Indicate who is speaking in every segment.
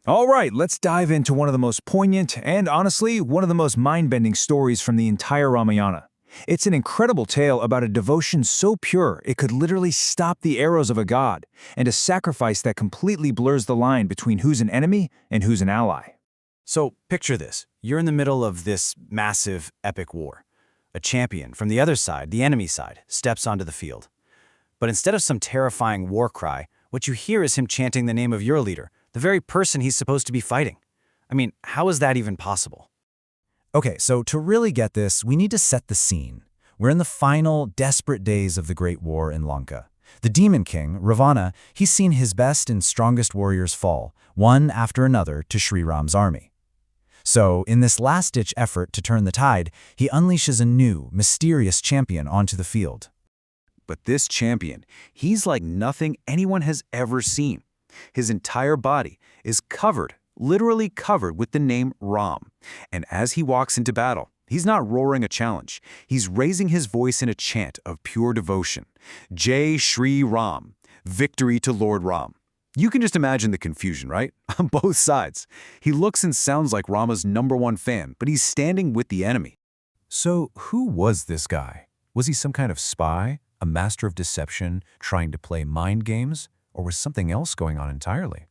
Speaker 1: All right, let's dive into one of the most poignant and, honestly, one of the most mind-bending stories from the entire Ramayana. It's an incredible tale about a devotion so pure it could literally stop the arrows of a god, and a sacrifice that completely blurs the line between who's an enemy and who's an ally.
Speaker 2: So picture this. You're in the middle of this massive, epic war. A champion from the other side, the enemy side, steps onto the field. But instead of some terrifying war cry, what you hear is him chanting the name of your leader, the very person he's supposed to be fighting. I mean, how is that even possible?
Speaker 3: Okay, so to really get this, we need to set the scene. We're in the final, desperate days of the Great War in Lanka. The Demon King, Ravana, he's seen his best and strongest warriors fall, one after another, to Sri Ram's army. So, in this last-ditch effort to turn the tide, he unleashes a new, mysterious champion onto the field.
Speaker 4: But this champion, he's like nothing anyone has ever seen. His entire body is covered, literally covered with the name Ram. And as he walks into battle, he's not roaring a challenge. He's raising his voice in a chant of pure devotion. Jai Shri Ram, victory to Lord Ram. You can just imagine the confusion, right? On both sides. He looks and sounds like Rama's #1 fan, but he's standing with the enemy.
Speaker 5: So who was this guy? Was he some kind of spy, a master of deception, trying to play mind games, or was something else going on entirely?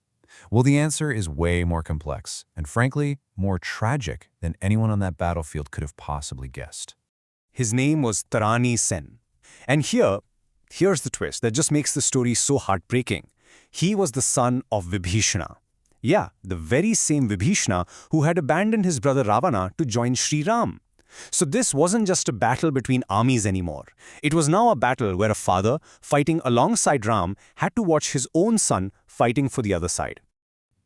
Speaker 5: Well, the answer is way more complex, and frankly, more tragic than anyone on that battlefield could have possibly guessed.
Speaker 2: His name was Tarani Sen. And here's the twist that just makes the story so heartbreaking. He was the son of Vibhishana. Yeah, the very same Vibhishana who had abandoned his brother Ravana to join Sri Ram. So this wasn't just a battle between armies anymore. It was now a battle where a father, fighting alongside Ram, had to watch his own son fighting for the other side.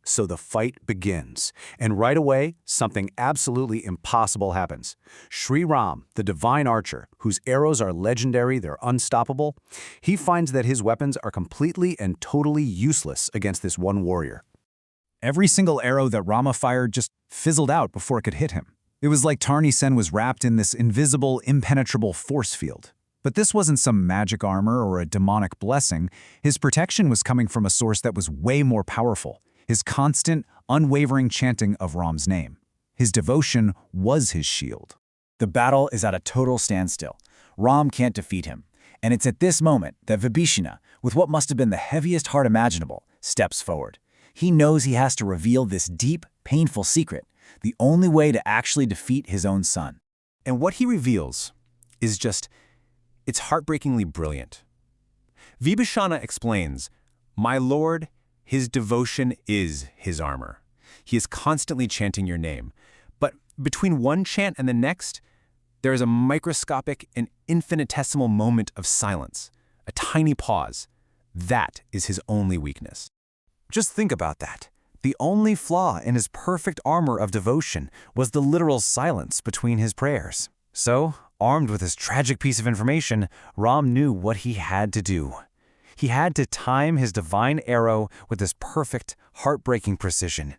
Speaker 4: So the fight begins, and right away, something absolutely impossible happens. Sri Ram, the divine archer, whose arrows are legendary, they're unstoppable, he finds that his weapons are completely and totally useless against this one warrior.
Speaker 1: Every single arrow that Rama fired just fizzled out before it could hit him. It was like Tarani Sen was wrapped in this invisible, impenetrable force field. But this wasn't some magic armor or a demonic blessing. His protection was coming from a source that was way more powerful. His constant, unwavering chanting of Ram's name. His devotion was his shield.
Speaker 3: The battle is at a total standstill. Ram can't defeat him. And it's at this moment that Vibhishana, with what must have been the heaviest heart imaginable, steps forward. He knows he has to reveal this deep, painful secret, the only way to actually defeat his own son.
Speaker 2: And what he reveals is it's heartbreakingly brilliant. Vibhishana explains, "My lord, his devotion is his armor. He is constantly chanting your name. But between one chant and the next, there is a microscopic and infinitesimal moment of silence, a tiny pause. That is his only weakness." Just think about that. The only flaw in his perfect armor of devotion was the literal silence between his prayers. So, armed with this tragic piece of information, Ram knew what he had to do. He had to time his divine arrow with this perfect, heartbreaking precision.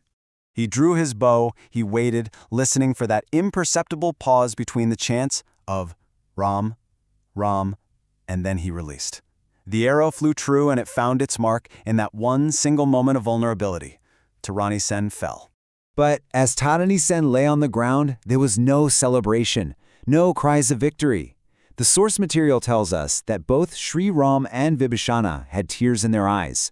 Speaker 2: He drew his bow, he waited, listening for that imperceptible pause between the chants of Ram, Ram, and then he released. The arrow flew true and it found its mark in that one single moment of vulnerability. Tarani Sen fell.
Speaker 3: But as Tarani Sen lay on the ground, there was no celebration, no cries of victory. The source material tells us that both Sri Ram and Vibhishana had tears in their eyes.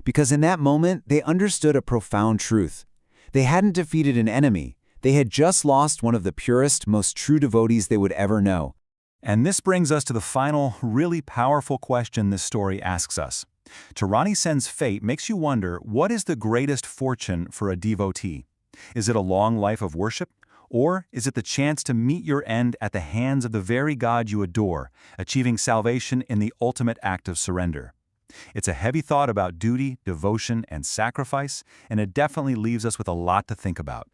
Speaker 3: Because in that moment, they understood a profound truth. They hadn't defeated an enemy. They had just lost one of the purest, most true devotees they would ever know.
Speaker 5: And this brings us to the final, really powerful question this story asks us. Tarani Sen's fate makes you wonder, what is the greatest fortune for a devotee? Is it a long life of worship? Or is it the chance to meet your end at the hands of the very God you adore, achieving salvation in the ultimate act of surrender? It's a heavy thought about duty, devotion, and sacrifice, and it definitely leaves us with a lot to think about.